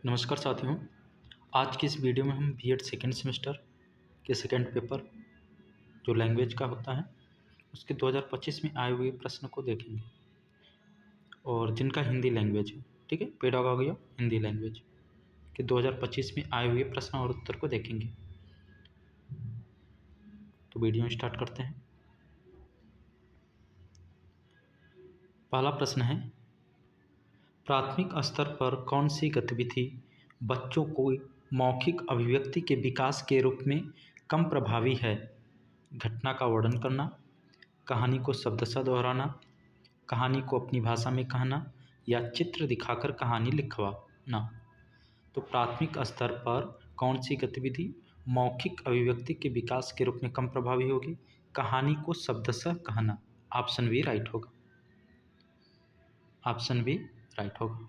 नमस्कार साथियों। आज की इस वीडियो में हम बीएड सेकेंड सेमेस्टर के सेकेंड पेपर जो लैंग्वेज का होता है उसके 2025 में आए हुए प्रश्न को देखेंगे और जिनका हिंदी लैंग्वेज है, ठीक है, पेडागॉजी या हिंदी लैंग्वेज के 2025 में आए हुए प्रश्न और उत्तर को देखेंगे। तो वीडियो स्टार्ट करते हैं। पहला प्रश्न है, प्राथमिक स्तर पर कौन सी गतिविधि बच्चों को मौखिक अभिव्यक्ति के विकास के रूप में कम प्रभावी है? घटना का वर्णन करना, कहानी को शब्दशः दोहराना, कहानी को अपनी भाषा में कहना या चित्र दिखाकर कहानी लिखवाना। तो प्राथमिक स्तर पर कौन सी गतिविधि मौखिक अभिव्यक्ति के विकास के रूप में कम प्रभावी होगी? कहानी को शब्दशः कहना। ऑप्शन बी राइट होगा। ऑप्शन बी राइट होगा।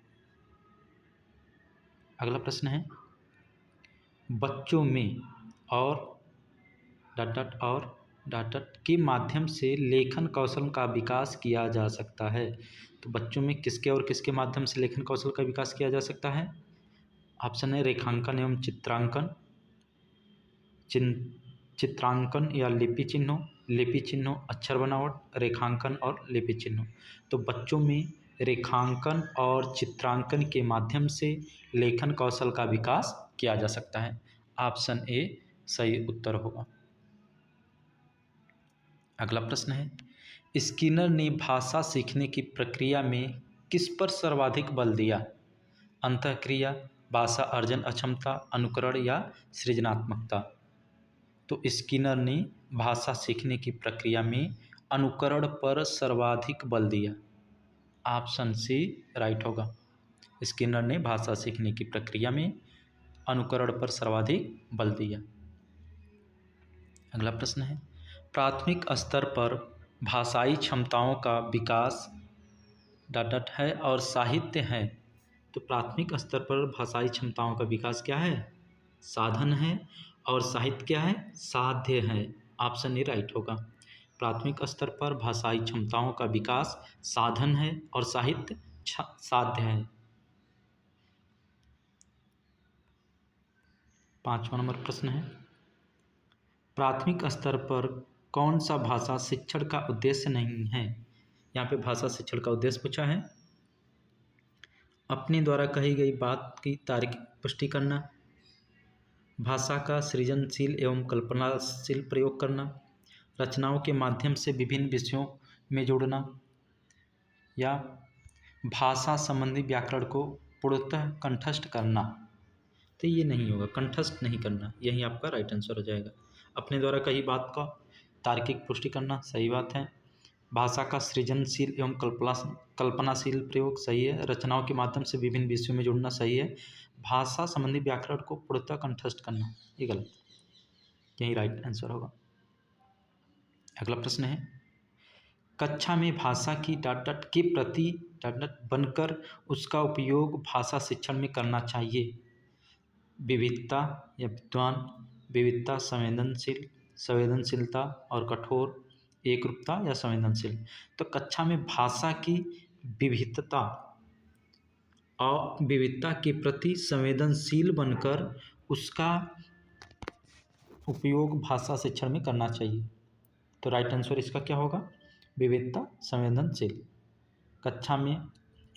अगला प्रश्न है, बच्चों में और के माध्यम से लेखन कौशल का विकास किया जा सकता है। तो बच्चों में किसके और किसके माध्यम से लेखन कौशल का विकास किया जा सकता है? ऑप्शन है रेखांकन एवं चित्रांकन या लिपि चिन्हों, अक्षर बनावट, रेखांकन और लिपि चिन्हों। तो बच्चों में रेखांकन और चित्रांकन के माध्यम से लेखन कौशल का विकास किया जा सकता है। ऑप्शन ए सही उत्तर होगा। अगला प्रश्न है, स्किनर ने भाषा सीखने की प्रक्रिया में किस पर सर्वाधिक बल दिया? अंतःक्रिया, भाषा अर्जन अक्षमता, अनुकरण या सृजनात्मकता। तो स्किनर ने भाषा सीखने की प्रक्रिया में अनुकरण पर सर्वाधिक बल दिया। ऑप्शन सी राइट होगा। स्किनर ने भाषा सीखने की प्रक्रिया में अनुकरण पर सर्वाधिक बल दिया। अगला प्रश्न है, प्राथमिक स्तर पर भाषाई क्षमताओं का विकास है और साहित्य है। तो प्राथमिक स्तर पर भाषाई क्षमताओं का विकास क्या है? साधन है। और साहित्य क्या है? साध्य है। ऑप्शन ए राइट होगा। प्राथमिक स्तर पर भाषाई क्षमताओं का विकास साधन है और साहित्य साध्य है। 5वां नंबर प्रश्न है, प्राथमिक स्तर पर कौन सा भाषा शिक्षण का उद्देश्य नहीं है? यहाँ पे भाषा शिक्षण का उद्देश्य पूछा है। अपने द्वारा कही गई बात की तार्किक पुष्टि करना, भाषा का सृजनशील एवं कल्पनाशील प्रयोग करना, रचनाओं के माध्यम से विभिन्न विषयों में जोड़ना या भाषा संबंधी व्याकरण को पूर्णतः कंठस्थ करना। तो ये नहीं होगा, कंठस्थ नहीं करना, यही आपका राइट आंसर हो जाएगा। अपने द्वारा कही बात का तार्किक पुष्टि करना सही बात है। भाषा का सृजनशील एवं कल्पनाशील प्रयोग सही है। रचनाओं के माध्यम से विभिन्न विषयों में जुड़ना सही है। भाषा संबंधी व्याकरण को पूर्णतः कंठस्थ करना ये गलत, यही राइट आंसर होगा। अगला प्रश्न है, कक्षा में भाषा की के प्रति बनकर उसका उपयोग भाषा शिक्षण में करना चाहिए। विविधता या विद्वान, विविधता, संवेदनशीलता और कठोर, एकरूपता या संवेदनशील। तो कक्षा में भाषा की विविधता और विविधता के प्रति संवेदनशील बनकर उसका उपयोग भाषा शिक्षण में करना चाहिए। तो राइट आंसर इसका क्या होगा? विविधता, संवेदनशील। कक्षा में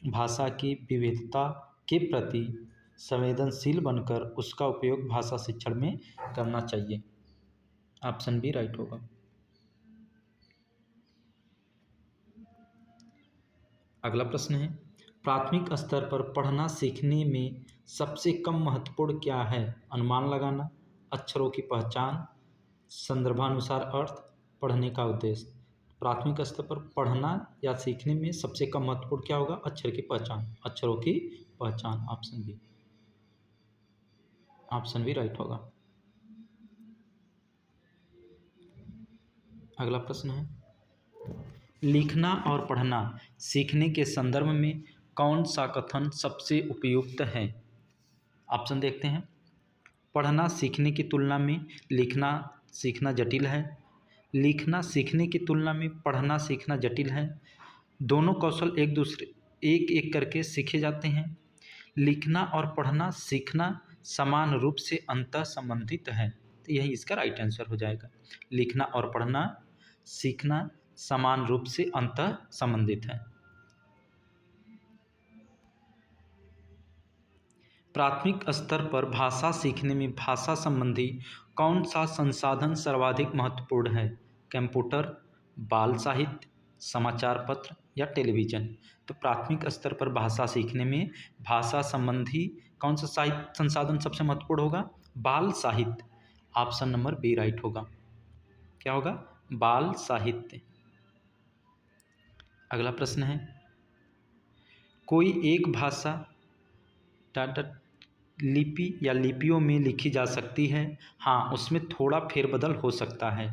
भाषा की विविधता के प्रति संवेदनशील बनकर उसका उपयोग भाषा शिक्षण में करना चाहिए। ऑप्शन बी राइट होगा। अगला प्रश्न है, प्राथमिक स्तर पर पढ़ना सीखने में सबसे कम महत्वपूर्ण क्या है? अनुमान लगाना, अक्षरों की पहचान, संदर्भानुसार अर्थ, पढ़ने का उद्देश्य। प्राथमिक स्तर पर पढ़ना या सीखने में सबसे कम महत्वपूर्ण क्या होगा? अक्षर की पहचान, अक्षरों की पहचान। ऑप्शन बी राइट होगा। अगला प्रश्न है, लिखना और पढ़ना सीखने के संदर्भ में कौन सा कथन सबसे उपयुक्त है? ऑप्शन देखते हैं। पढ़ना सीखने की तुलना में लिखना सीखना जटिल है। लिखना सीखने की तुलना में पढ़ना सीखना जटिल है। दोनों कौशल एक एक करके सीखे जाते हैं। लिखना और पढ़ना सीखना समान रूप से अंतः संबंधित है। तो यही इसका राइट आंसर हो जाएगा। लिखना और पढ़ना सीखना समान रूप से अंतः संबंधित है। प्राथमिक स्तर पर भाषा सीखने में भाषा संबंधी कौन सा संसाधन सर्वाधिक महत्वपूर्ण है? कंप्यूटर, बाल साहित्य, समाचार पत्र या टेलीविज़न? तो प्राथमिक स्तर पर भाषा सीखने में भाषा संबंधी कौन सा साहित्य संसाधन सबसे महत्वपूर्ण होगा? बाल साहित्य। ऑप्शन नंबर बी राइट होगा। क्या होगा? बाल साहित्य। अगला प्रश्न है, कोई एक भाषा टाटा लिपि या लिपियों में लिखी जा सकती है? हाँ, उसमें थोड़ा फेरबदल हो सकता है।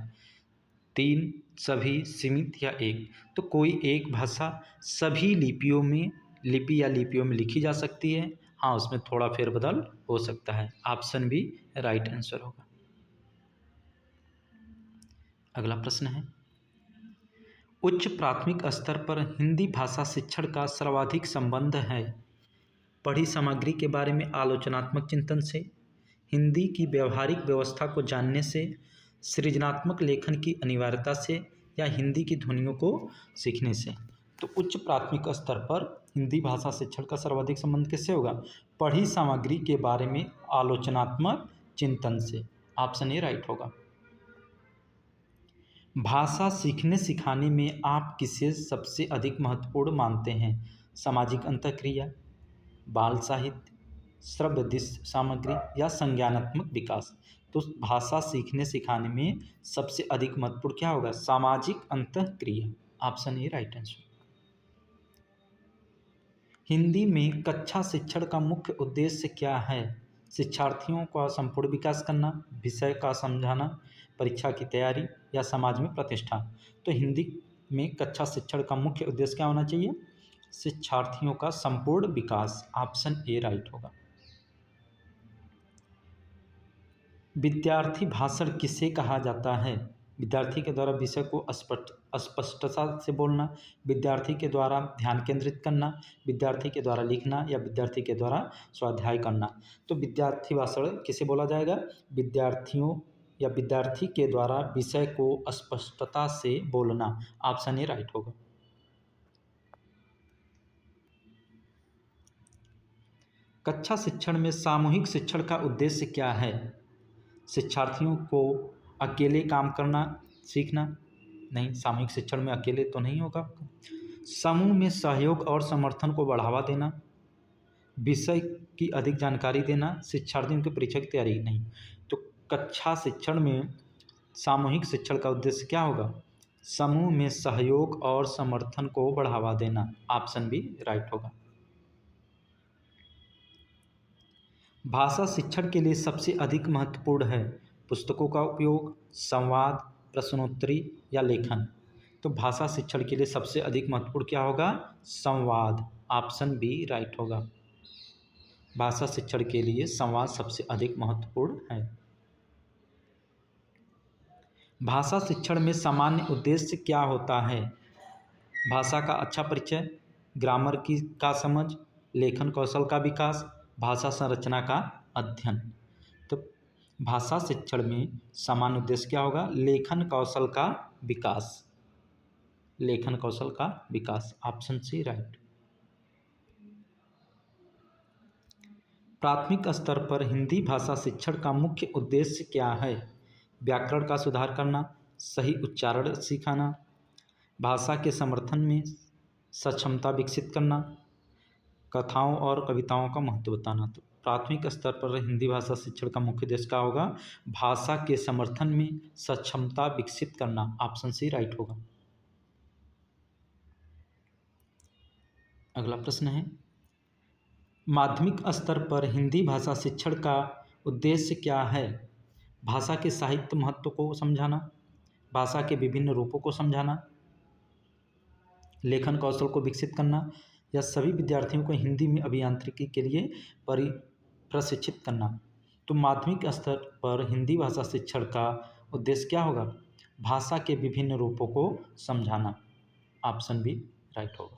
3, सभी, सीमित या एक? तो कोई एक भाषा सभी लिपियों में लिपि या लिपियों में लिखी जा सकती है। हाँ, उसमें थोड़ा फेरबदल हो सकता है। ऑप्शन बी राइट आंसर होगा। अगला प्रश्न है, उच्च प्राथमिक स्तर पर हिंदी भाषा शिक्षण का सर्वाधिक संबंध है? पढ़ी सामग्री के बारे में आलोचनात्मक चिंतन से, हिंदी की व्यवहारिक व्यवस्था को जानने से, सृजनात्मक लेखन की अनिवार्यता से या हिंदी की ध्वनियों को सीखने से? तो उच्च प्राथमिक स्तर पर हिंदी भाषा शिक्षण का सर्वाधिक संबंध किससे होगा? पढ़ी सामग्री के बारे में आलोचनात्मक चिंतन से। ऑप्शन ए राइट होगा। भाषा सीखने सिखाने में आप किसे सबसे अधिक महत्वपूर्ण मानते हैं? सामाजिक अंतःक्रिया, बाल साहित्य, श्रव्य सामग्री या संज्ञानात्मक विकास? तो भाषा सीखने सिखाने में सबसे अधिक महत्वपूर्ण क्या होगा? सामाजिक अंतःक्रिया। Option A right answer. Hindi में कक्षा शिक्षण का मुख्य उद्देश्य क्या है? शिक्षार्थियों का संपूर्ण विकास करना, विषय का समझाना, परीक्षा की तैयारी या समाज में प्रतिष्ठा? तो हिंदी में कक्षा शिक्षण का मुख्य उद्देश्य क्या होना चाहिए? शिक्षार्थियों का संपूर्ण विकास। ऑप्शन ए राइट होगा। विद्यार्थी भाषण किसे कहा जाता है? विद्यार्थी के द्वारा विषय को स्पष्टता से बोलना, विद्यार्थी के द्वारा ध्यान केंद्रित करना, विद्यार्थी के द्वारा लिखना या विद्यार्थी के द्वारा स्वाध्याय करना? तो विद्यार्थी भाषण किसे बोला जाएगा? विद्यार्थियों या विद्यार्थी के द्वारा विषय को स्पष्टता से बोलना। ऑप्शन ए राइट होगा। कक्षा शिक्षण में सामूहिक शिक्षण का उद्देश्य क्या है? शिक्षार्थियों को अकेले काम करना सीखना? नहीं, सामूहिक शिक्षण में अकेले तो नहीं होगा। समूह में सहयोग और समर्थन को बढ़ावा देना, विषय की अधिक जानकारी देना, शिक्षार्थियों की परीक्षा की तैयारी? नहीं। तो कक्षा शिक्षण में सामूहिक शिक्षण का उद्देश्य क्या होगा? समूह में सहयोग और समर्थन को बढ़ावा देना। ऑप्शन बी राइट होगा। भाषा शिक्षण के लिए सबसे अधिक महत्वपूर्ण है पुस्तकों का उपयोग, संवाद, प्रश्नोत्तरी या लेखन? तो भाषा शिक्षण के लिए सबसे अधिक महत्वपूर्ण क्या होगा? संवाद। ऑप्शन बी राइट होगा। भाषा शिक्षण के लिए संवाद सबसे अधिक महत्वपूर्ण है। भाषा शिक्षण में सामान्य उद्देश्य क्या होता है? भाषा का अच्छा परिचय, ग्रामर की का समझ, लेखन कौशल का विकास, भाषा संरचना का अध्ययन? तो भाषा शिक्षण में सामान्य उद्देश्य क्या होगा? लेखन कौशल का विकास। लेखन कौशल का विकास। Option C right. प्राथमिक स्तर पर हिंदी भाषा शिक्षण का मुख्य उद्देश्य क्या है? व्याकरण का सुधार करना, सही उच्चारण सिखाना, भाषा के समर्थन में सक्षमता विकसित करना, कथाओं और कविताओं का महत्व बताना? तो प्राथमिक स्तर पर हिंदी भाषा शिक्षण का मुख्य उद्देश्य क्या होगा? भाषा के समर्थन में सक्षमता विकसित करना। ऑप्शन सी राइट होगा। अगला प्रश्न है, माध्यमिक स्तर पर हिंदी भाषा शिक्षण का उद्देश्य क्या है? भाषा के साहित्य महत्व को समझाना, भाषा के विभिन्न रूपों को समझाना, लेखन कौशल को विकसित करना या सभी विद्यार्थियों को हिंदी में अभियांत्रिकी के लिए प्रशिक्षित करना? तो माध्यमिक स्तर पर हिंदी भाषा शिक्षण का उद्देश्य क्या होगा? भाषा के विभिन्न रूपों को समझाना। ऑप्शन बी राइट होगा।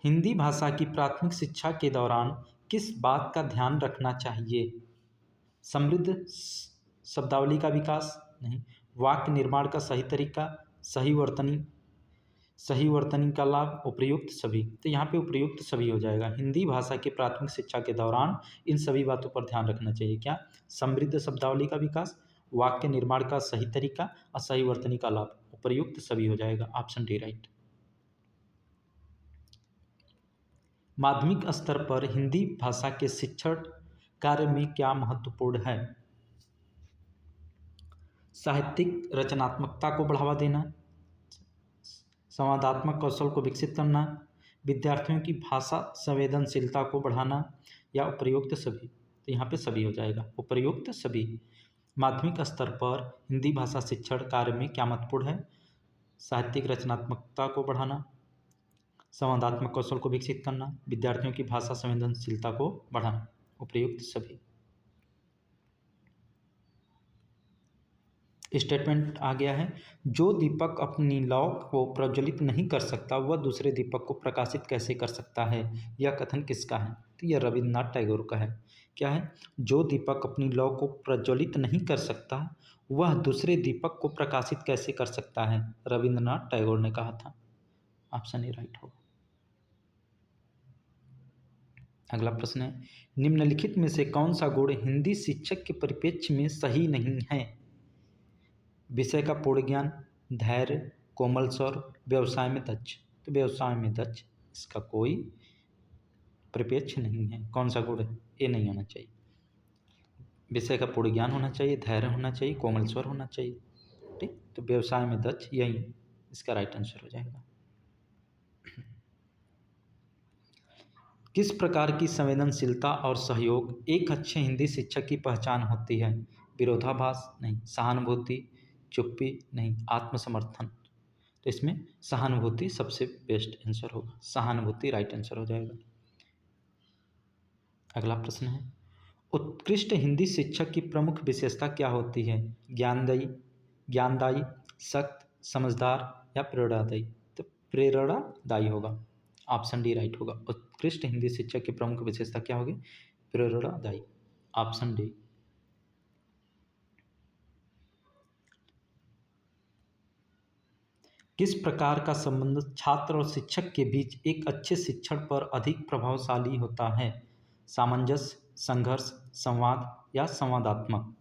हिंदी भाषा की प्राथमिक शिक्षा के दौरान किस बात का ध्यान रखना चाहिए? समृद्ध शब्दावली का विकास? नहीं। वाक्य निर्माण का सही तरीका? सही वर्तनी का लाभ? उपयुक्त सभी? तो यहाँ पे उपयुक्त सभी हो जाएगा। हिंदी भाषा की प्राथमिक शिक्षा के दौरान इन सभी बातों पर ध्यान रखना चाहिए। क्या? समृद्ध शब्दावली का विकास, वाक्य निर्माण का सही तरीका और सही वर्तनी का लाभ। उपयुक्त सभी हो जाएगा। Option D right. माध्यमिक स्तर पर हिंदी भाषा के शिक्षण कार्य में क्या महत्वपूर्ण है? साहित्यिक रचनात्मकता को बढ़ावा देना, संवादात्मक कौशल को विकसित करना, विद्यार्थियों की भाषा संवेदनशीलता को बढ़ाना, या उपयुक्त सभी। तो यहाँ पे सभी हो जाएगा। उपयुक्त सभी। माध्यमिक स्तर पर हिंदी भाषा शिक्षण कार्य में क्या महत्वपूर्ण है? साहित्यिक रचनात्मकता को बढ़ाना, संवादात्मक कौशल को विकसित करना, विद्यार्थियों की भाषा संवेदनशीलता को बढ़ाना। उपयुक्त सभी। स्टेटमेंट आ गया है। जो दीपक अपनी लौ को प्रज्वलित नहीं कर सकता वह दूसरे दीपक को प्रकाशित कैसे कर सकता है? यह कथन किसका है? तो यह रविन्द्रनाथ टैगोर का है। क्या है? जो दीपक अपनी लौ को प्रज्वलित नहीं कर सकता वह दूसरे दीपक को प्रकाशित कैसे कर सकता है? रविन्द्रनाथ टैगोर ने कहा था। ऑप्शन ए राइट होगा। अगला प्रश्न है, निम्नलिखित में से कौन सा गुण हिंदी शिक्षक के परिप्रेक्ष्य में सही नहीं है? विषय का पूर्ण ज्ञान, धैर्य, कोमल स्वर, व्यवसाय में दक्ष। तो व्यवसाय में दक्ष इसका कोई परिप्रेक्ष्य नहीं है। कौन सा गुण है? ये नहीं होना चाहिए। विषय का पूर्ण ज्ञान होना चाहिए, धैर्य होना चाहिए, कोमल स्वर होना चाहिए। ठीक, तो व्यवसाय में दक्ष यही इसका राइट आंसर हो जाएगा। किस प्रकार की संवेदनशीलता और सहयोग एक अच्छे हिंदी शिक्षक की पहचान होती है? विरोधाभास? नहीं। सहानुभूति? चुप्पी? नहीं। आत्मसमर्थन? तो इसमें सहानुभूति सबसे बेस्ट आंसर होगा। सहानुभूति राइट आंसर हो जाएगा। अगला प्रश्न है, उत्कृष्ट हिंदी शिक्षक की प्रमुख विशेषता क्या होती है? ज्ञानदायी, सख्त, समझदार या प्रेरणादायी? तो प्रेरणादायी होगा। ऑप्शन डी राइट होगा। उत्कृष्ट हिंदी शिक्षक की प्रमुख विशेषता क्या होगी? प्रेरणादायी। Option D. किस प्रकार का संबंध छात्र और शिक्षक के बीच एक अच्छे शिक्षण पर अधिक प्रभावशाली होता है? सामंजस्य, संघर्ष, संवाद या संवादात्मक?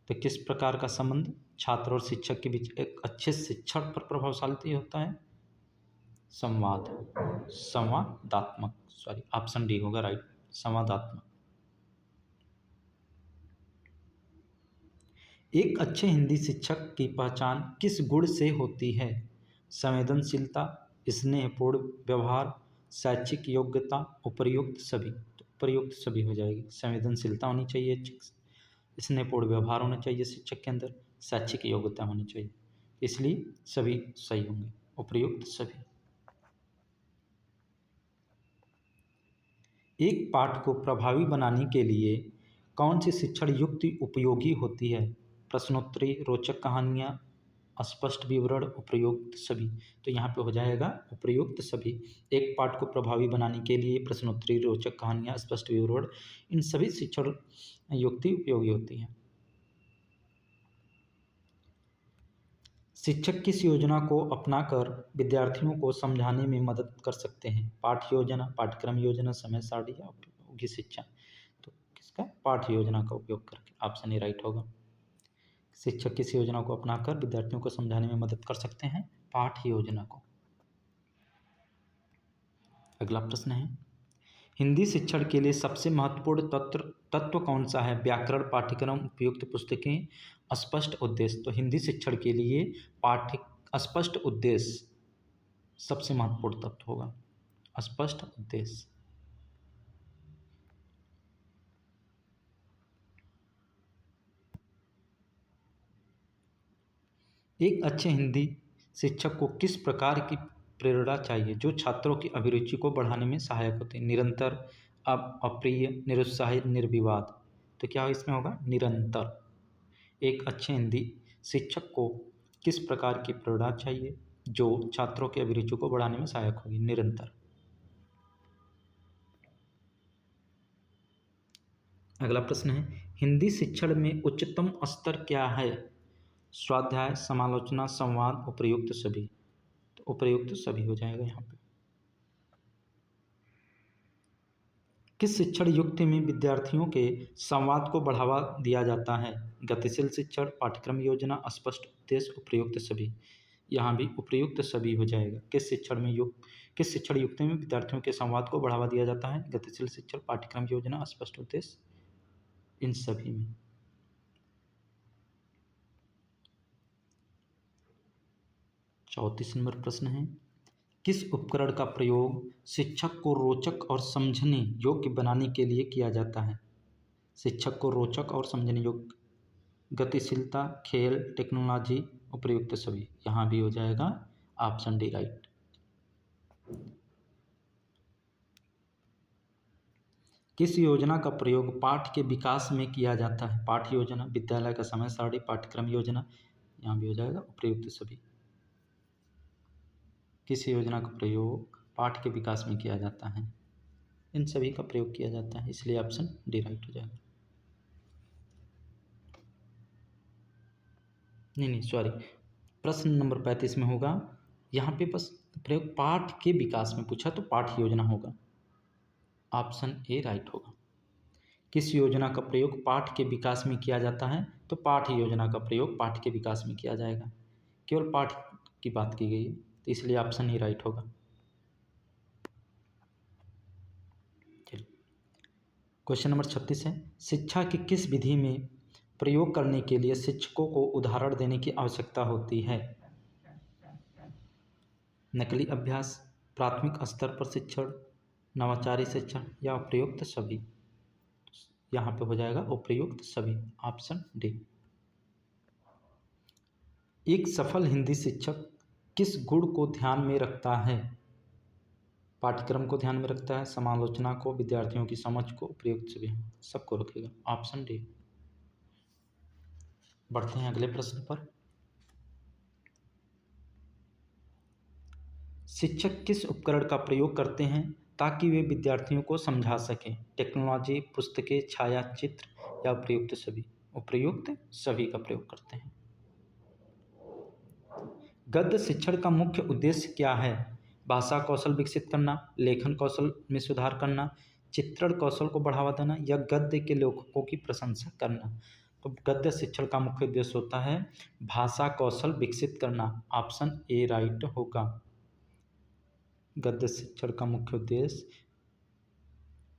तो किस प्रकार का संबंध छात्र और शिक्षक के बीच एक अच्छे शिक्षण पर प्रभावशाली होता है? संवादात्मक। सॉरी, ऑप्शन डी होगा राइट। संवादात्मक। एक अच्छे हिंदी शिक्षक की पहचान किस गुण से होती है? संवेदनशीलता, स्नेहपूर्ण व्यवहार, शैक्षिक योग्यता, उपर्युक्त सभी। तो उपर्युक्त सभी हो जाएगी। संवेदनशीलता होनी चाहिए, स्नेहपूर्ण व्यवहार होना चाहिए शिक्षक के अंदर, शैक्षिक योग्यता होनी चाहिए, इसलिए सभी सही होंगे। उपर्युक्त सभी। एक पाठ को प्रभावी बनाने के लिए कौन सी शिक्षण युक्ति उपयोगी होती है? प्रश्नोत्तरी, रोचक कहानियाँ, स्पष्ट विवरण, उपयुक्त सभी। तो यहाँ पे हो जाएगा उपयुक्त सभी। एक पाठ को प्रभावी बनाने के लिए प्रश्नोत्तरी, रोचक कहानियाँ, स्पष्ट विवरण, इन सभी शिक्षण युक्ति उपयोगी होती हैं। शिक्षक किस योजना को अपनाकर विद्यार्थियों को समझाने में मदद कर सकते हैं? पाठ्य योजना, पाठ्यक्रम योजना, समय सारणी या उपयोगी शिक्षा? तो किसका? पाठ्य योजना का उपयोग करके। ऑप्शन ए राइट होगा। शिक्षक किस योजना को अपनाकर विद्यार्थियों को समझाने में मदद कर सकते हैं? पाठ्य योजना को। अगला प्रश्न है, हिंदी शिक्षण के लिए सबसे महत्वपूर्ण तत्व कौन सा है? व्याकरण, पाठ्यक्रम, उपयुक्त पुस्तकें, स्पष्ट उद्देश्य। तो हिंदी शिक्षण के लिए स्पष्ट उद्देश्य सबसे महत्वपूर्ण तत्व होगा। स्पष्ट उद्देश्य। एक अच्छे हिंदी शिक्षक को किस प्रकार की प्रेरणा चाहिए जो छात्रों की अभिरुचि को बढ़ाने में सहायक होते हैं? निरंतर, अप्रिय, निरुत्साहित, निर्विवाद। तो क्या इसमें होगा? निरंतर। एक अच्छे हिंदी शिक्षक को किस प्रकार की प्रेरणा चाहिए जो छात्रों की अभिरुचि को बढ़ाने में सहायक होगी? निरंतर। अगला प्रश्न है, हिंदी शिक्षण में उच्चतम स्तर क्या है? स्वाध्याय, समालोचना, संवाद, उपर्युक्त सभी। तो उपर्युक्त सभी हो जाएगा यहाँ पे। किस शिक्षण युक्ति में विद्यार्थियों के संवाद को बढ़ावा दिया जाता है? गतिशील शिक्षण, पाठ्यक्रम योजना, स्पष्ट उद्देश्य, उपर्युक्त सभी। यहाँ भी उपर्युक्त सभी हो जाएगा। किस शिक्षण युक्ति में विद्यार्थियों के संवाद को बढ़ावा दिया जाता है? गतिशील शिक्षण, पाठ्यक्रम योजना, स्पष्ट उद्देश्य, इन सभी में। 34 नंबर प्रश्न है, किस उपकरण का प्रयोग शिक्षक को रोचक और समझने योग्य बनाने के लिए किया जाता है? शिक्षक को रोचक और समझने योग्य, गतिशीलता, खेल, टेक्नोलॉजी, उपर्युक्त सभी। यहाँ भी हो जाएगा ऑप्शन डी राइट। किस योजना का प्रयोग पाठ के विकास में किया जाता है? पाठ्य योजना, विद्यालय का समय सारणी, पाठ्यक्रम योजना। यहाँ भी हो जाएगा उपर्युक्त सभी। किस योजना का प्रयोग पाठ के विकास में किया जाता है? इन सभी का प्रयोग किया जाता है, इसलिए ऑप्शन डी राइट हो जाएगा। नहीं, सॉरी, प्रश्न नंबर 35 में होगा, यहाँ पे बस प्रयोग पाठ के विकास में पूछा तो पाठ्य योजना होगा, ऑप्शन ए राइट होगा। किस योजना का प्रयोग पाठ के विकास में किया जाता है? तो पाठ्य योजना का प्रयोग पाठ के विकास में किया जाएगा। केवल पाठ की बात की गई है, तो इसलिए ऑप्शन ही राइट होगा। चलिए, क्वेश्चन नंबर 36 है, शिक्षा की किस विधि में प्रयोग करने के लिए शिक्षकों को उदाहरण देने की आवश्यकता होती है? नकली अभ्यास, प्राथमिक स्तर पर शिक्षण, नवाचारी शिक्षण, या उपर्युक्त सभी। यहाँ पे हो जाएगा उपर्युक्त सभी, ऑप्शन डी। एक सफल हिंदी शिक्षक किस गुण को ध्यान में रखता है? पाठ्यक्रम को ध्यान में रखता है, समालोचना को, विद्यार्थियों की समझ को, उपर्युक्त सभी, सबको रखेगा, ऑप्शन डी। बढ़ते हैं अगले प्रश्न पर। शिक्षक किस उपकरण का प्रयोग करते हैं ताकि वे विद्यार्थियों को समझा सकें? टेक्नोलॉजी, पुस्तकें, छायाचित्र, या उपर्युक्त सभी। उपर्युक्त सभी का प्रयोग करते हैं। गद्य शिक्षण का मुख्य उद्देश्य क्या है? भाषा कौशल विकसित करना, लेखन कौशल में सुधार करना, चित्रण कौशल को बढ़ावा देना, या गद्य के लेखकों की प्रशंसा करना। तो गद्य शिक्षण का मुख्य उद्देश्य होता है भाषा कौशल विकसित करना, ऑप्शन ए राइट होगा। गद्य शिक्षण का मुख्य उद्देश्य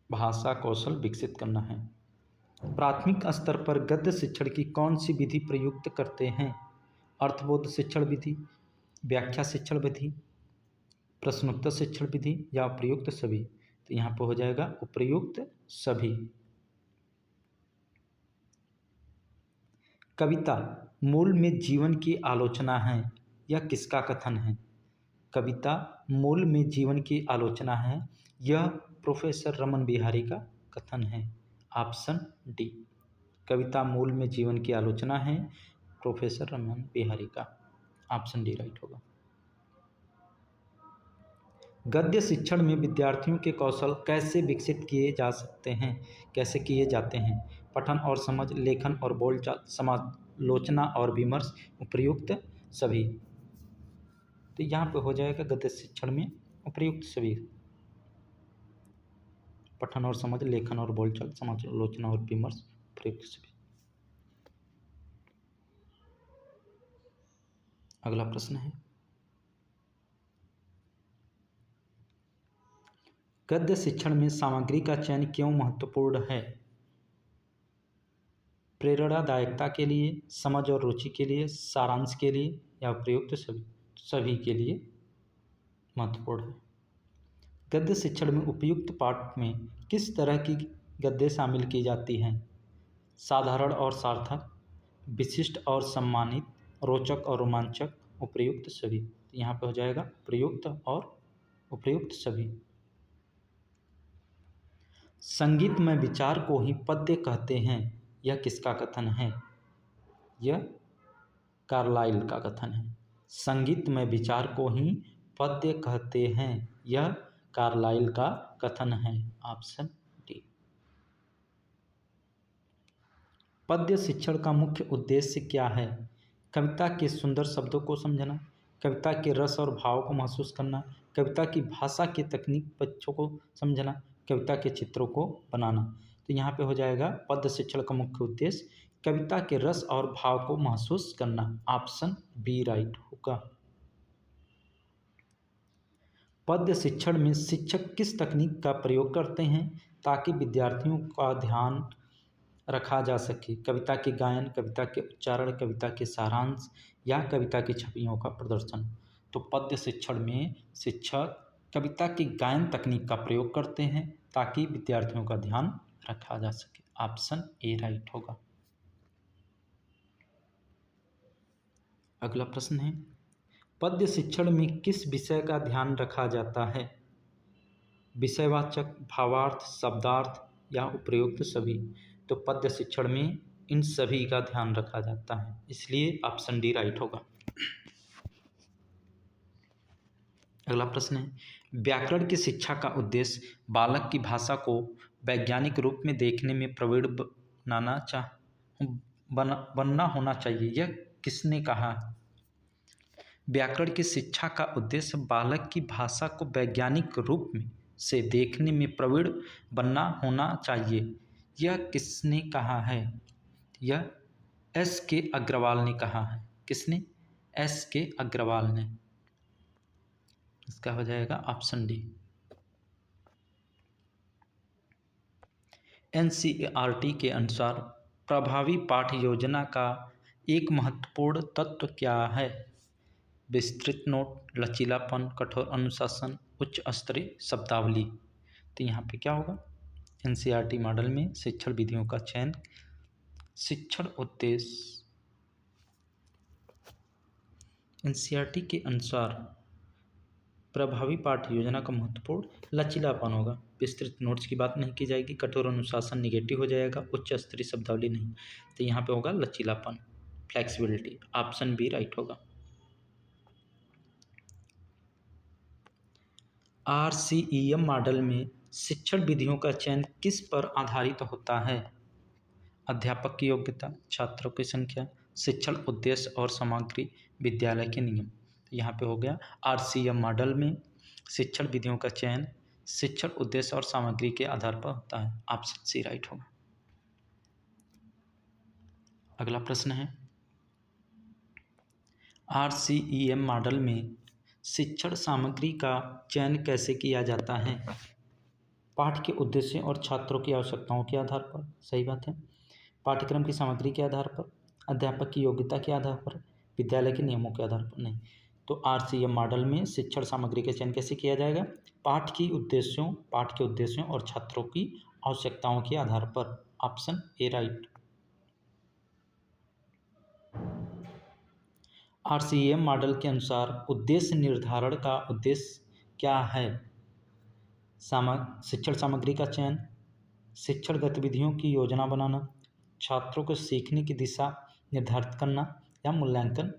भाषा कौशल विकसित करना है। प्राथमिक स्तर पर गद्य शिक्षण की कौन सी विधि प्रयुक्त करते हैं? अर्थबोध शिक्षण विधि, व्याख्या शिक्षण विधि, प्रश्नोत्तर शिक्षण विधि, या उपर्युक्त सभी। तो यहाँ पर हो जाएगा उपर्युक्त सभी। कविता मूल में जीवन की आलोचना है, यह किसका कथन है? कविता मूल में जीवन की आलोचना है, यह प्रोफेसर रमन बिहारी का कथन है, ऑप्शन डी। कविता मूल में जीवन की आलोचना है, प्रोफेसर रमन बिहारी का, ऑप्शन डी राइट होगा। गद्य शिक्षण में विद्यार्थियों के कौशल कैसे विकसित किए जा सकते हैं? कैसे किए जाते हैं? पठन और समझ, लेखन और बोलचाल, समालोचना और विमर्श, उपर्युक्त सभी। तो यहाँ पे हो जाएगा गद्य शिक्षण में उपर्युक्त सभी। पठन और समझ, लेखन और बोलचाल, समालोचना और विमर्श, उपर्युक्त सभी। अगला प्रश्न है, गद्य शिक्षण में सामग्री का चयन क्यों महत्वपूर्ण है? प्रेरणादायकता के लिए, समझ और रुचि के लिए, सारांश के लिए, या उपर्युक्त सभी के लिए महत्वपूर्ण है। गद्य शिक्षण में उपयुक्त पाठ में किस तरह की गद्य शामिल की जाती हैं? साधारण और सार्थक, विशिष्ट और सम्मानित, रोचक और रोमांचक, उपर्युक्त सभी। यहाँ पे हो जाएगा प्रयुक्त और उपर्युक्त सभी। संगीत में विचार को ही पद्य कहते हैं, यह किसका कथन है? यह कार्लाइल का कथन है। संगीत में विचार को ही पद्य कहते हैं, यह कार्लाइल का कथन है, ऑप्शन डी। पद्य शिक्षण का मुख्य उद्देश्य क्या है? कविता के सुंदर शब्दों को समझना, कविता के रस और भाव को महसूस करना, कविता की भाषा के तकनीक पक्षों को समझना, कविता के चित्रों को बनाना। तो यहाँ पे हो जाएगा पद्य शिक्षण का मुख्य उद्देश्य कविता के रस और भाव को महसूस करना। ऑप्शन बी राइट होगा। पद्य शिक्षण में शिक्षक किस तकनीक का प्रयोग करते हैं ताकि विद्यार्थियों का ध्यान रखा जा सके? कविता के गायन, कविता के उच्चारण, कविता के सारांश या कविता की छवियों का प्रदर्शन। तो पद्य शिक्षण में शिक्षक कविता की गायन तकनीक का प्रयोग करते हैं ताकि विद्यार्थियों का ध्यान रखा जा सके। ऑप्शन ए राइट होगा। अगला प्रश्न है, पद्य शिक्षण में किस विषय का ध्यान रखा जाता है? विषयवाचक, भावार्थ, शब्दार्थ या उपयुक्त सभी। तो पद्य शिक्षण में इन सभी का ध्यान रखा जाता है, इसलिए ऑप्शन डी राइट होगा। अगला प्रश्न है, व्याकरण की शिक्षा का उद्देश्य बालक की भाषा को वैज्ञानिक रूप में देखने में प्रवीण बनना होना चाहिए, यह किसने कहा? व्याकरण की शिक्षा का उद्देश्य बालक की भाषा को वैज्ञानिक रूप में से देखने में प्रवीण बनना होना चाहिए, यह किसने कहा है? यह एस के अग्रवाल ने कहा है। किसने? एस के अग्रवाल ने। इसका हो जाएगा ऑप्शन डी। एनसीईआरटी के अनुसार प्रभावी पाठ योजना का एक महत्वपूर्ण तत्व क्या है? विस्तृत नोट, लचीलापन, कठोर अनुशासन, उच्च स्तरीय शब्दावली। तो यहाँ पे क्या होगा? एनसीईआरटी मॉडल में शिक्षण विधियों का चयन, शिक्षण उद्देश्य। एनसीईआरटी के अनुसार प्रभावी पाठ योजना का महत्वपूर्ण लचीलापन होगा। विस्तृत नोट्स की बात नहीं की जाएगी, कठोर अनुशासन निगेटिव हो जाएगा, उच्च स्तरीय शब्दावली नहीं। तो यहाँ पे होगा लचीलापन, फ्लेक्सिबिलिटी। ऑप्शन बी राइट होगा। आरसीईएम मॉडल में शिक्षण विधियों का चयन किस पर आधारित होता है? अध्यापक की योग्यता, छात्रों की संख्या, शिक्षण उद्देश्य और सामग्री, विद्यालय के नियम। यहाँ पे हो गया आरसीईएम मॉडल में शिक्षण विधियों का चयन शिक्षण उद्देश्य और सामग्री के आधार पर होता है। ऑप्शन सी राइट होगा। अगला प्रश्न है, आरसीईएम मॉडल में शिक्षण सामग्री का चयन कैसे किया जाता है? पाठ के उद्देश्य और छात्रों की आवश्यकताओं के आधार पर, सही बात है। पाठ्यक्रम की सामग्री के आधार पर, अध्यापक की योग्यता के आधार पर, विद्यालय के नियमों के आधार पर नहीं। तो आरसीईएम मॉडल में शिक्षण सामग्री का चयन कैसे किया जाएगा? पाठ के उद्देश्यों और छात्रों की आवश्यकताओं के आधार पर। Option A right. RCEM model के अनुसार उद्देश्य निर्धारण का उद्देश्य क्या है? शिक्षण सामग्री का चयन, शिक्षण गतिविधियों की योजना बनाना, छात्रों को सीखने की दिशा निर्धारित करना या मूल्यांकन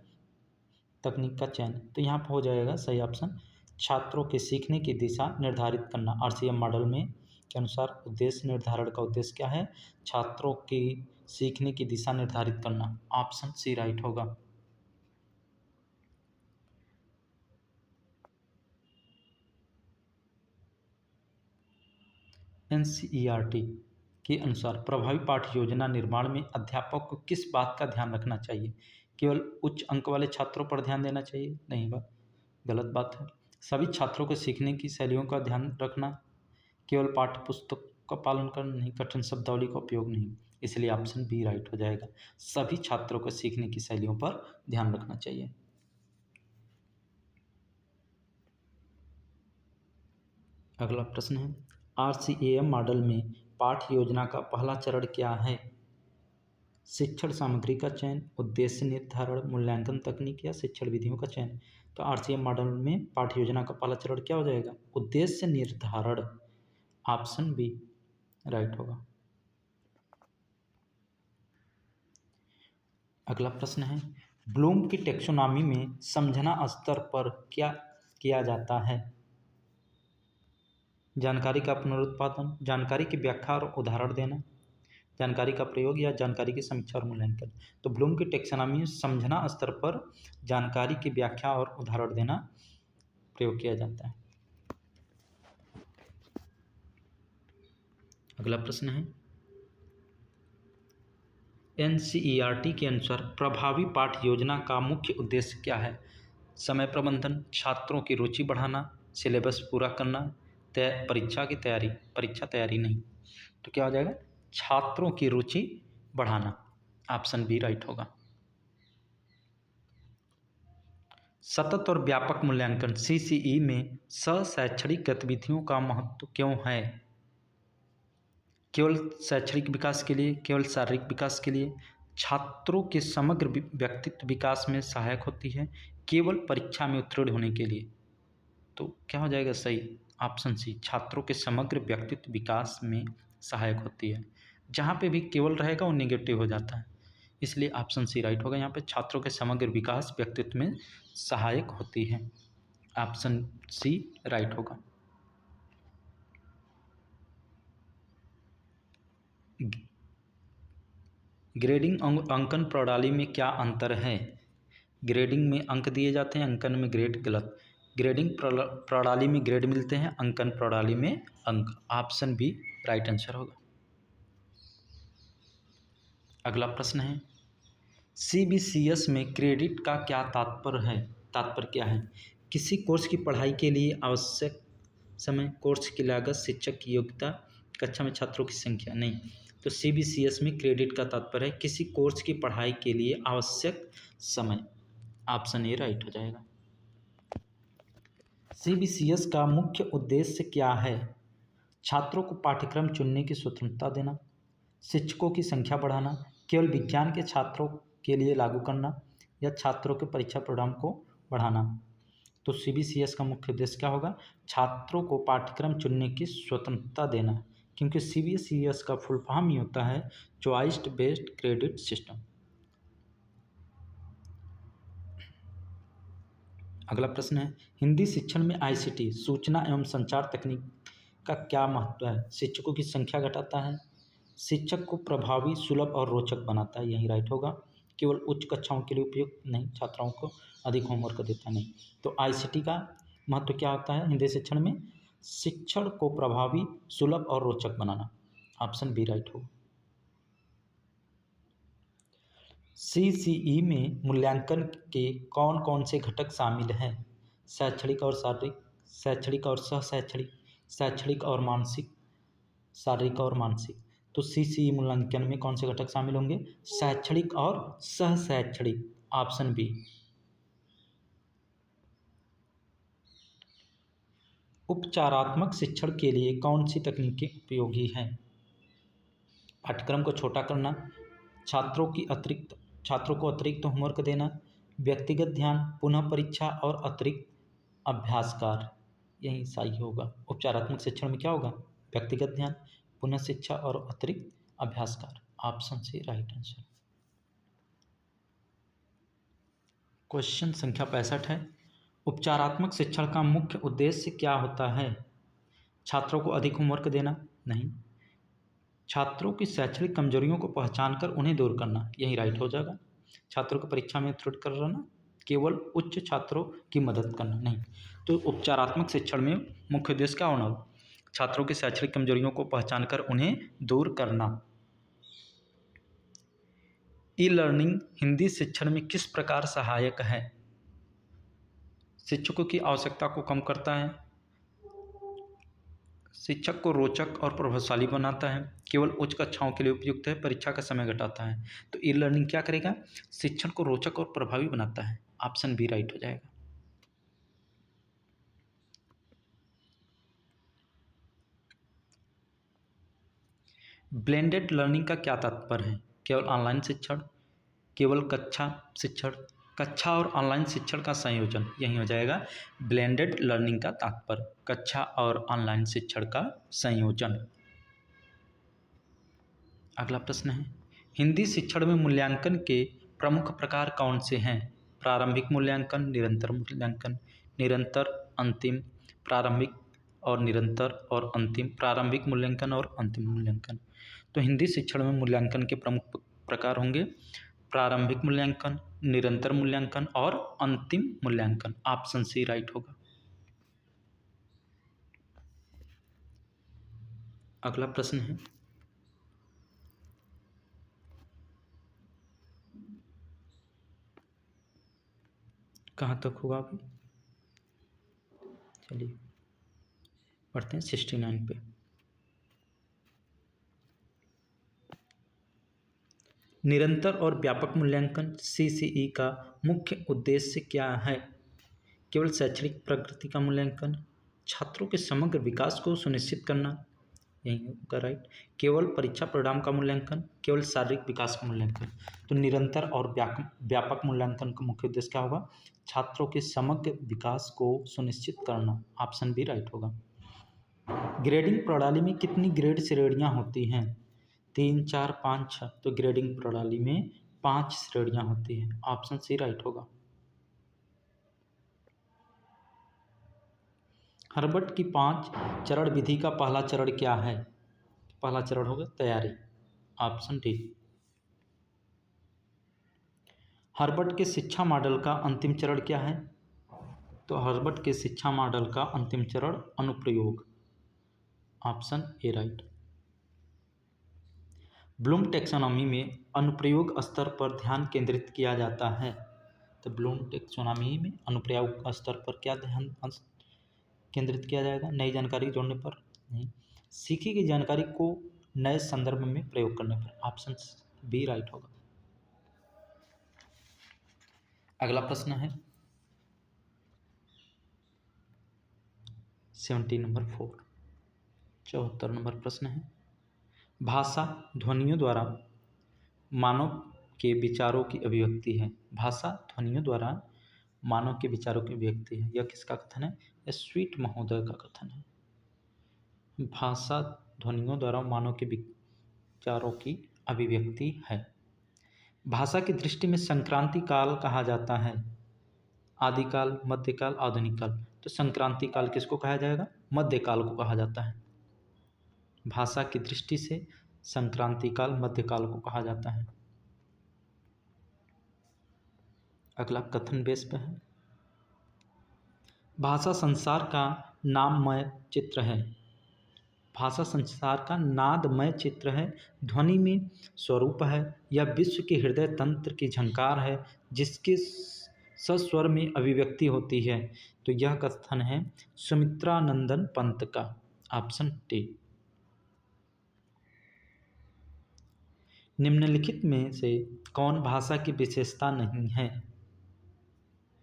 तकनीक का चयन। तो यहाँ पर हो जाएगा सही ऑप्शन, छात्रों के सीखने की दिशा निर्धारित करना। आरसीईएम मॉडल में के अनुसार उद्देश्य निर्धारण का उद्देश्य क्या है? छात्रों की सीखने की दिशा निर्धारित करना। ऑप्शन सी राइट होगा। एनसीईआरटी के अनुसार प्रभावी पाठ योजना निर्माण में अध्यापक को किस बात का ध्यान रखना चाहिए? केवल उच्च अंक वाले छात्रों पर ध्यान देना चाहिए? नहीं, बात गलत बात है। सभी छात्रों को सीखने की शैलियों का ध्यान रखना, केवल पाठ्य पुस्तक का पालन करना नहीं, कठिन शब्दावली का उपयोग नहीं। इसलिए ऑप्शन बी राइट हो जाएगा, सभी छात्रों को सीखने की शैलियों पर ध्यान रखना चाहिए। अगला प्रश्न है, आरसीईएम मॉडल में पाठ योजना का पहला चरण क्या है? शिक्षण सामग्री का चयन, उद्देश्य निर्धारण, मूल्यांकन तकनीक या शिक्षण विधियों का चयन। तो आरसीईएम मॉडल में पाठ योजना का पहला चरण क्या हो जाएगा? उद्देश्य निर्धारण। ऑप्शन बी राइट होगा। अगला प्रश्न है, ब्लूम की टेक्सोनॉमी में समझना स्तर पर क्या किया जाता है? जानकारी का पुनरुत्पादन, जानकारी की व्याख्या और उदाहरण देना, जानकारी का प्रयोग या जानकारी की समीक्षा और मूल्यांकन। तो ब्लूम की टैक्सोनॉमी में समझना स्तर पर जानकारी की व्याख्या और उदाहरण देना प्रयोग किया जाता है। अगला प्रश्न है, एनसीईआरटी के अनुसार प्रभावी पाठ योजना का मुख्य उद्देश्य क्या है? समय प्रबंधन, छात्रों की रुचि बढ़ाना, सिलेबस पूरा करना, परीक्षा तैयारी नहीं। तो क्या हो जाएगा? छात्रों की रुचि बढ़ाना। ऑप्शन बी राइट होगा। सतत और व्यापक मूल्यांकन सीसीई में शैक्षणिक गतिविधियों का महत्व क्यों है? केवल शैक्षणिक विकास के लिए, केवल शारीरिक विकास के लिए, छात्रों के समग्र व्यक्तित्व विकास में सहायक होती है, केवल परीक्षा में उत्तीर्ण होने के लिए। तो क्या हो जाएगा सही? ऑप्शन सी, छात्रों के समग्र व्यक्तित्व विकास में सहायक होती है। जहाँ पे भी केवल रहेगा वो नेगेटिव हो जाता है, इसलिए ऑप्शन सी राइट होगा। यहाँ पे छात्रों के समग्र विकास व्यक्तित्व में सहायक होती है। ऑप्शन सी राइट होगा। ग्रेडिंग अंकन प्रणाली में क्या अंतर है? ग्रेडिंग में अंक दिए जाते हैं, अंकन में ग्रेड गलत। ग्रेडिंग प्रणाली में ग्रेड मिलते हैं, अंकन प्रणाली में अंक। ऑप्शन बी राइट आंसर होगा। अगला प्रश्न है, सीबीसीएस में क्रेडिट का क्या तात्पर्य क्या है? किसी कोर्स की पढ़ाई के लिए आवश्यक समय, कोर्स की लागत, शिक्षक की योग्यता, कक्षा में छात्रों की संख्या। नहीं, तो सीबीसीएस में क्रेडिट का तात्पर्य है किसी कोर्स की पढ़ाई के लिए आवश्यक समय। ऑप्शन ए राइट हो जाएगा। सीबीसीएस का मुख्य उद्देश्य क्या है? छात्रों को पाठ्यक्रम चुनने की स्वतंत्रता देना, शिक्षकों की संख्या बढ़ाना, केवल विज्ञान के छात्रों के लिए लागू करना, या छात्रों के परीक्षा परिणाम को बढ़ाना। तो सीबीसीएस का मुख्य उद्देश्य क्या होगा? छात्रों को पाठ्यक्रम चुनने की स्वतंत्रता देना, क्योंकि सीबीसीएस का फुल फॉर्म ही होता है चॉइस बेस्ड क्रेडिट सिस्टम। अगला प्रश्न है, हिंदी शिक्षण में आईसीटी सूचना एवं संचार तकनीक का क्या महत्व है? शिक्षकों की संख्या घटाता है, शिक्षक को प्रभावी, सुलभ और रोचक बनाता है। यही राइट होगा। केवल उच्च कक्षाओं के लिए उपयुक्त नहीं, छात्राओं को अधिक होमवर्क देता नहीं। तो आईसीटी का महत्व क्या होता है हिंदी शिक्षण में? शिक्षण को प्रभावी, सुलभ और रोचक बनाना। ऑप्शन बी राइट होगा। सीसीई में मूल्यांकन के कौन कौन से घटक शामिल हैं? शैक्षणिक और शारीरिक, शैक्षणिक और सह-शैक्षणिक, शैक्षणिक और मानसिक, शारीरिक और मानसिक। तो सीसीई मूल्यांकन में कौन से घटक शामिल होंगे? शैक्षणिक और सह-शैक्षणिक। Option B. उपचारात्मक शिक्षण के लिए कौन सी तकनीकें उपयोगी हैं? पाठ्यक्रम को छोटा करना, छात्रों को अतिरिक्त होमवर्क देना, व्यक्तिगत ध्यान, पुनः परीक्षा और अतिरिक्त अभ्यासकार। यही सही होगा। उपचारात्मक शिक्षण में क्या होगा? व्यक्तिगत ध्यान, पुनः शिक्षा और अतिरिक्त अभ्यासकार। Option C right answer. Question संख्या 65 है, उपचारात्मक शिक्षण का मुख्य उद्देश्य क्या होता है? छात्रों को अधिक होमवर्क देना? नहीं। छात्रों की शैक्षणिक कमजोरियों को पहचान कर उन्हें दूर करना। यही राइट हो जाएगा। छात्रों को परीक्षा में उत्तीर्ण कराना, केवल उच्च छात्रों की मदद करना। नहीं, तो उपचारात्मक शिक्षण में मुख्य उद्देश्य क्या होना? छात्रों की शैक्षणिक कमजोरियों को पहचान कर उन्हें दूर करना। ई लर्निंग हिंदी शिक्षण में किस प्रकार सहायक है? शिक्षकों की आवश्यकता को कम करता है, शिक्षक को रोचक और प्रभावशाली बनाता है, केवल उच्च कक्षाओं के लिए उपयुक्त है, परीक्षा का समय घटाता है। तो ई लर्निंग क्या करेगा? शिक्षण को रोचक और प्रभावी बनाता है। ऑप्शन बी राइट हो जाएगा। ब्लेंडेड लर्निंग का क्या तात्पर्य है? केवल ऑनलाइन शिक्षण, केवल कक्षा और ऑनलाइन शिक्षण का संयोजन। यही हो जाएगा ब्लेंडेड लर्निंग का तात्पर्य, कक्षा और ऑनलाइन शिक्षण का संयोजन। अगला प्रश्न है, हिंदी शिक्षण में मूल्यांकन के प्रमुख प्रकार कौन से हैं? प्रारंभिक मूल्यांकन, निरंतर मूल्यांकन, निरंतर, अंतिम, प्रारंभिक और निरंतर और अंतिम, प्रारंभिक मूल्यांकन और अंतिम मूल्यांकन। तो हिंदी शिक्षण में मूल्यांकन के प्रमुख प्रकार होंगे प्रारंभिक मूल्यांकन, निरंतर मूल्यांकन और अंतिम मूल्यांकन। ऑप्शन सी राइट होगा। अगला प्रश्न है, कहाँ तक होगा अभी? चलिए पढ़ते हैं 69 पे। निरंतर और व्यापक मूल्यांकन CCE का मुख्य उद्देश्य क्या है? केवल शैक्षणिक प्रगति का मूल्यांकन, छात्रों के समग्र विकास को सुनिश्चित करना, यही होगा राइट। केवल परीक्षा परिणाम का मूल्यांकन, केवल शारीरिक विकास का मूल्यांकन। तो निरंतर और व्यापक मूल्यांकन का मुख्य उद्देश्य क्या होगा? छात्रों के समग्र विकास को सुनिश्चित करना। ऑप्शन बी राइट होगा। ग्रेडिंग प्रणाली में कितनी ग्रेड श्रेणियां होती हैं? 3, 4, 5, 6। तो ग्रेडिंग प्रणाली में 5 श्रेणियां होती हैं। ऑप्शन सी राइट होगा। हर्बट की 5 चरण विधि का पहला चरण क्या है? पहला चरण होगा तैयारी। Option D. हर्बट के शिक्षा मॉडल का अंतिम चरण क्या है? तो हर्बट के शिक्षा मॉडल का अंतिम चरण अनुप्रयोग। Option A right. Bloom taxonomy में अनुप्रयोग स्तर पर ध्यान केंद्रित किया जाता है। तो ब्लूम टैक्सोनॉमी में अनुप्रयोग स्तर पर क्या ध्यान केंद्रित किया जाएगा? नई जानकारी जोड़ने पर नहीं, सीखी गई जानकारी को नए संदर्भ में प्रयोग करने पर। ऑप्शन बी राइट होगा। अगला प्रश्न है 70 नंबर 4, 74 नंबर प्रश्न है, भाषा ध्वनियों द्वारा मानव के विचारों की अभिव्यक्ति है। भाषा ध्वनियों द्वारा मानव के विचारों की अभिव्यक्ति है। यह किसका कथन है? यह स्वीट महोदय का कथन है। भाषा ध्वनियों द्वारा मानव के विचारों की अभिव्यक्ति है। भाषा की दृष्टि में संक्रांति काल कहा जाता है। आदिकाल, मध्यकाल, आधुनिक काल। तो संक्रांति काल किसको कहा जाएगा? मध्यकाल को कहा जाता है। भाषा की दृष्टि से संक्रांति काल, मध्यकाल को कहा जाता है। अगला कथन बेस पे है, भाषा संसार का नाममय चित्र है। भाषा संसार का नादमय चित्र है। ध्वनि में स्वरूप है। यह विश्व के हृदय तंत्र की झंकार है जिसके सस्वर में अभिव्यक्ति होती है। तो यह कथन है सुमित्रानंदन पंत का। Option D. निम्नलिखित में से कौन भाषा की विशेषता नहीं है?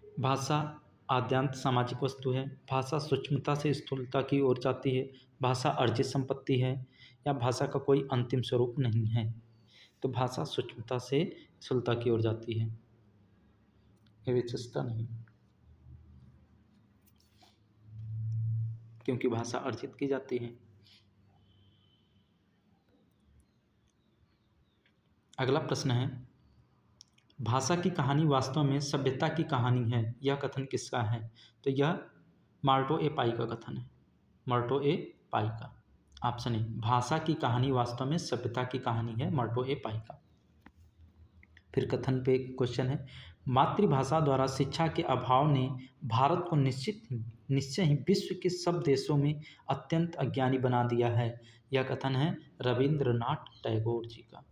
भाषा आद्यांत सामाजिक वस्तु है। भाषा सूक्ष्मता से स्थूलता की ओर जाती है। भाषा अर्जित संपत्ति है, या भाषा का कोई अंतिम स्वरूप नहीं है। तो भाषा सूक्ष्मता से स्थूलता की ओर जाती है, ये विशेषता नहीं, क्योंकि भाषा अर्जित की जाती है। अगला प्रश्न है, भाषा की कहानी वास्तव में सभ्यता की कहानी है। यह कथन किसका है? तो यह मार्टो ए पाई का कथन है। मार्टो ए पाई का। Option A. भाषा की कहानी वास्तव में सभ्यता की कहानी है, मार्टो ए पाई का। फिर कथन पे क्वेश्चन है, मातृभाषा द्वारा शिक्षा के अभाव ने भारत को निश्चय ही विश्व के सब देशों में अत्यंत अज्ञानी बना दिया है। यह कथन है रविंद्रनाथ टैगोर जी का।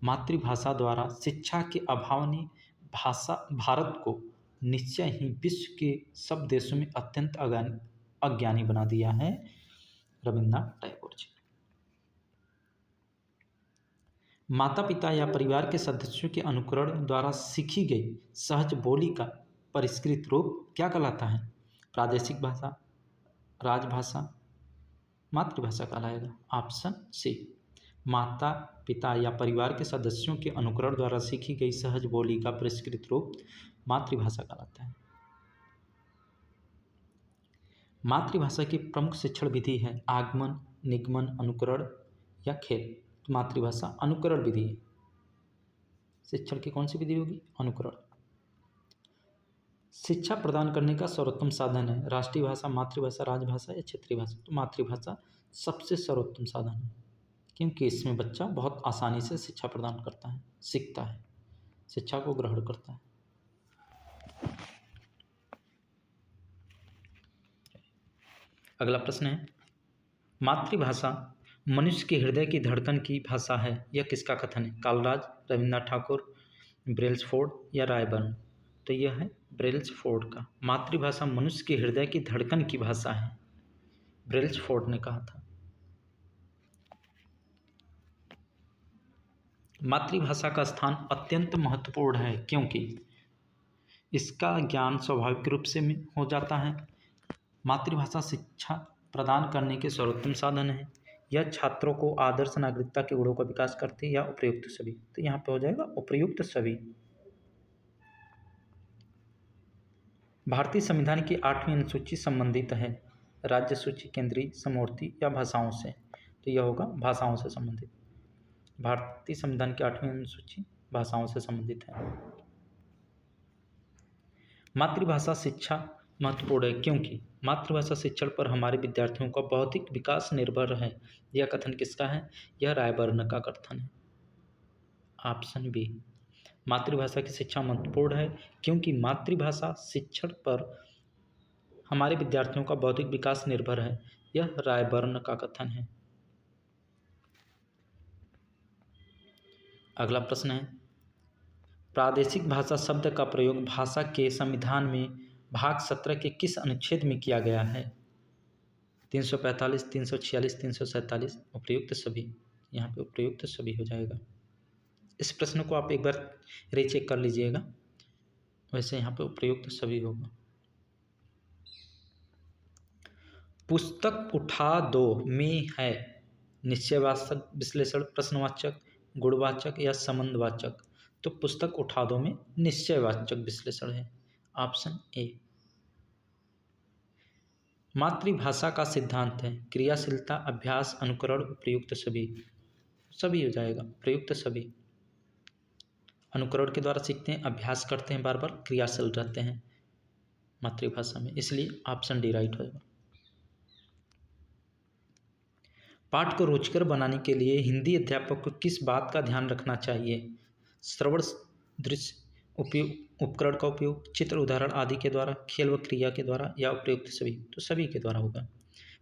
मातृभाषा द्वारा शिक्षा के अभाव ने भारत को निश्चय ही विश्व के सब देशों में अत्यंत अज्ञानी बना दिया है, रविंद्रनाथ टैगोर जी। माता पिता या परिवार के सदस्यों के अनुकरण द्वारा सीखी गई सहज बोली का परिष्कृत रूप क्या कहलाता है? प्रादेशिक भाषा, राजभाषा, मातृभाषा कहलाएगा। Option C. माता पिता या परिवार के सदस्यों के अनुकरण द्वारा सीखी गई सहज बोली का परिष्कृत रूप मातृभाषा कहलाता है। मातृभाषा की प्रमुख शिक्षण विधि है आगमन, निगमन, अनुकरण या खेल। मातृभाषा अनुकरण विधि है। शिक्षण की कौन सी विधि होगी? अनुकरण। शिक्षा प्रदान करने का सर्वोत्तम साधन है राष्ट्रीय भाषा, मातृभाषा, राजभाषा या क्षेत्रीय भाषा। तो मातृभाषा सबसे सर्वोत्तम साधन है, क्योंकि इसमें बच्चा बहुत आसानी से शिक्षा प्रदान करता है, सीखता है, शिक्षा को ग्रहण करता है। अगला प्रश्न है, मातृभाषा मनुष्य के हृदय की धड़कन की भाषा है, यह किसका कथन है? कालराज, रविन्द्रनाथ ठाकुर, ब्रेल्सफोर्ड या रायबर्न? तो यह है ब्रेल्सफोर्ड का। मातृभाषा मनुष्य के हृदय की धड़कन की भाषा है, ब्रेल्सफोर्ड ने कहा था। मातृभाषा का स्थान अत्यंत महत्वपूर्ण है, क्योंकि इसका ज्ञान स्वाभाविक रूप से हो जाता है। मातृभाषा शिक्षा प्रदान करने के सर्वोत्तम साधन है। यह छात्रों को आदर्श नागरिकता के गुणों का विकास करती है या उपयुक्त सभी। तो यहाँ पे हो जाएगा उपयुक्त सभी। भारतीय संविधान की 8वीं अनुसूची संबंधित है राज्य सूची, केंद्रीय, समवर्ती या भाषाओं से? तो यह होगा भाषाओं से संबंधित। भारतीय संविधान की 8वीं अनुसूची भाषाओं से संबंधित है। मातृभाषा शिक्षा महत्वपूर्ण है, क्योंकि मातृभाषा शिक्षण पर हमारे विद्यार्थियों का बौद्धिक विकास निर्भर है। यह कथन किसका है? यह रायबर्न का कथन है, ऑप्शन बी। मातृभाषा की शिक्षा महत्वपूर्ण है, क्योंकि मातृभाषा शिक्षण पर हमारे विद्यार्थियों का बौद्धिक विकास निर्भर है। यह रायबर्न का कथन है। अगला प्रश्न है, प्रादेशिक भाषा शब्द का प्रयोग भाषा के संविधान में भाग 17 के किस अनुच्छेद में किया गया है? 345, 346, 347? उपयुक्त सभी। यहाँ पे उपयुक्त सभी हो जाएगा। इस प्रश्न को आप एक बार रीचेक कर लीजिएगा, वैसे यहाँ पे उपयुक्त सभी होगा। पुस्तक उठा दो में है निश्चयवाचक, विश्लेषण, प्रश्नवाचक, गुणवाचक या संबंधवाचक? तो पुस्तक उठा दो में निश्चयवाचक विश्लेषण है, ऑप्शन ए। मातृभाषा का सिद्धांत है क्रियाशीलता, अभ्यास, अनुकरण, प्रयुक्त सभी। सभी हो जाएगा, प्रयुक्त सभी। अनुकरण के द्वारा सीखते हैं, अभ्यास करते हैं, बार बार क्रियाशील रहते हैं मातृभाषा में, इसलिए ऑप्शन डी राइट होगा। पाठ को रोचकर बनाने के लिए हिंदी अध्यापक को किस बात का ध्यान रखना चाहिए? श्रवण, दृश्य, उपयोग, उपकरण का उपयोग, चित्र, उदाहरण आदि के द्वारा, खेल व क्रिया के द्वारा या उपयुक्त सभी? तो सभी के द्वारा होगा।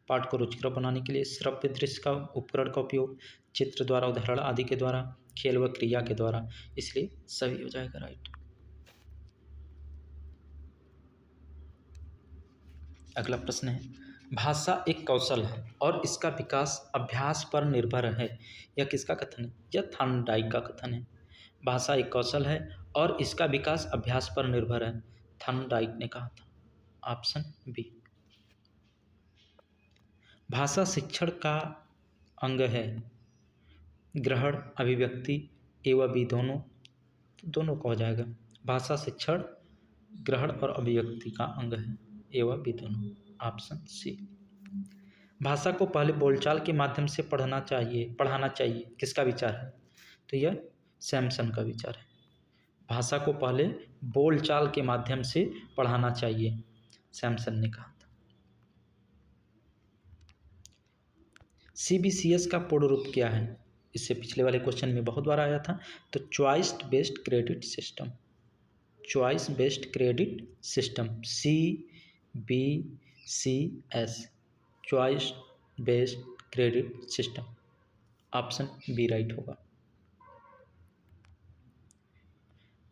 पाठ को रुचिकर बनाने के लिए श्रव्य दृश्य का उपकरण का उपयोग, चित्र द्वारा, उदाहरण आदि के द्वारा, खेल व क्रिया के द्वारा, इसलिए सभी हो जाएगा राइट। अगला प्रश्न है, भाषा एक कौशल है और इसका विकास अभ्यास पर निर्भर है, यह किसका कथन है? यह थॉर्नडाइक का कथन है। भाषा एक कौशल है और इसका विकास अभ्यास पर निर्भर है, थॉर्नडाइक ने कहा था, ऑप्शन बी। भाषा शिक्षण का अंग है, ग्रहण, अभिव्यक्ति, ए व बी दोनों? दोनों का हो जाएगा। भाषा शिक्षण ग्रहण और अभिव्यक्ति का अंग है, ए व बी दोनों, ऑप्शन सी। भाषा को पहले बोलचाल के माध्यम से पढ़ाना चाहिए, किसका विचार है? तो यह सैमसन का विचार है। भाषा को पहले बोलचाल के माध्यम से पढ़ाना चाहिए, सैमसन ने कहा था। CBCS का पूर्ण रूप क्या है? इससे पिछले वाले क्वेश्चन में बहुत बार आया था। तो choice based credit system, choice based credit system, CBCS, choice based credit system, option B right होगा।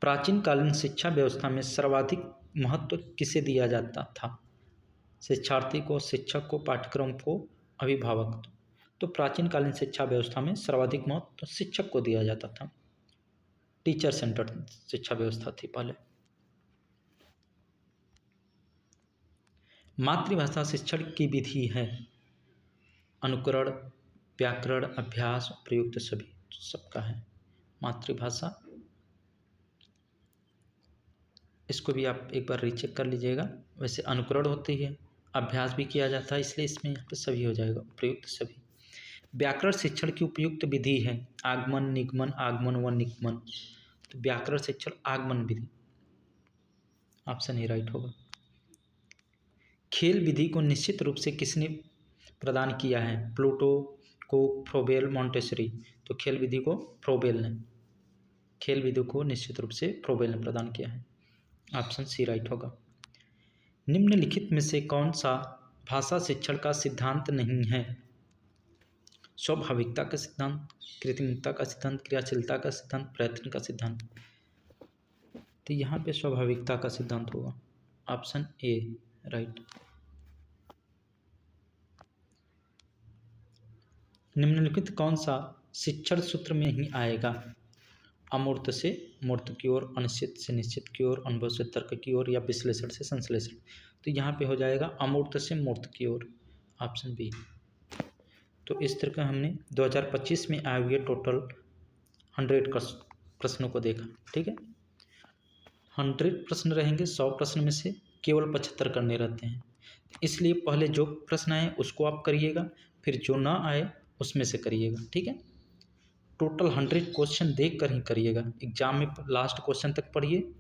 प्राचीन कालीन शिक्षा व्यवस्था में सर्वाधिक महत्व किसे दिया जाता था? शिक्षार्थी को, शिक्षक को, पाठ्यक्रम को, अभिभावक? तो प्राचीन कालीन शिक्षा व्यवस्था में सर्वाधिक महत्व शिक्षक को दिया जाता था। टीचर सेंटर्ड शिक्षा व्यवस्था थी पहले। मातृभाषा शिक्षण की विधि है अनुकरण, व्याकरण, अभ्यास, प्रयुक्त सभी, सबका है मातृभाषा। इसको भी आप एक बार रीचेक कर लीजिएगा। वैसे अनुकरण होती है, अभ्यास भी किया जाता है, इसलिए इसमें यहाँ पर सभी हो जाएगा, प्रयुक्त सभी। व्याकरण शिक्षण की उपयुक्त विधि है आगमन, निगमन, आगमन व निगमन। तो व्याकरण शिक्षण आगमन विधि, ऑप्शन ए राइट होगा। खेल विधि को निश्चित रूप से किसने प्रदान किया है? प्लूटो को, फ्रोबेल, मॉन्टेसरी। तो खेल विधि को फ्रोबेल ने, खेल विधि को निश्चित रूप से फ्रोबेल ने प्रदान किया है। ऑप्शन सी राइट होगा। निम्नलिखित में से कौन सा भाषा शिक्षण का सिद्धांत नहीं है? स्वाभाविकता का सिद्धांत, कृत्रिमता का सिद्धांत, क्रियाशीलता का सिद्धांत, प्रयत्न का सिद्धांत। तो यहाँ पे स्वाभाविकता का सिद्धांत होगा। Option A right. निम्नलिखित कौन सा शिक्षण सूत्र में ही आएगा? अमूर्त से मूर्त की ओर, अनिश्चित से निश्चित की ओर, अनुभव से तर्क की ओर, या विश्लेषण से संश्लेषण। तो यहाँ पे हो जाएगा अमूर्त से मूर्त की ओर। Option B. तो इस तरह का हमने 2025 में आए हुए टोटल 100 प्रश्नों को देखा। ठीक है, 100 प्रश्न रहेंगे, 100 प्रश्न में से केवल 75 करने रहते हैं। इसलिए पहले जो प्रश्न आए उसको आप करिएगा, फिर जो ना आए उसमें से करिएगा। ठीक है, टोटल 100 क्वेश्चन देख कर ही करिएगा। एग्जाम में लास्ट क्वेश्चन तक पढ़िए,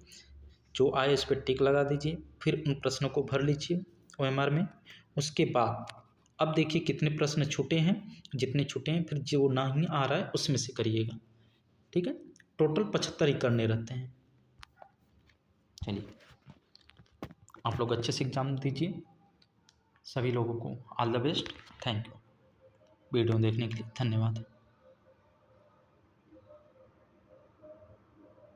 जो आए इस पर टिक लगा दीजिए, फिर उन प्रश्नों को भर लीजिए OMR में। उसके बाद अब देखिए कितने प्रश्न छूटे हैं, जितने छूटे हैं फिर जो नहीं आ रहा है उसमें से करिएगा। ठीक है, टोटल 75 ही करने रहते हैं। चलिए, आप लोग अच्छे से एग्ज़ाम दीजिए। सभी लोगों को all the best. Thank you video देखने के लिए, धन्यवाद।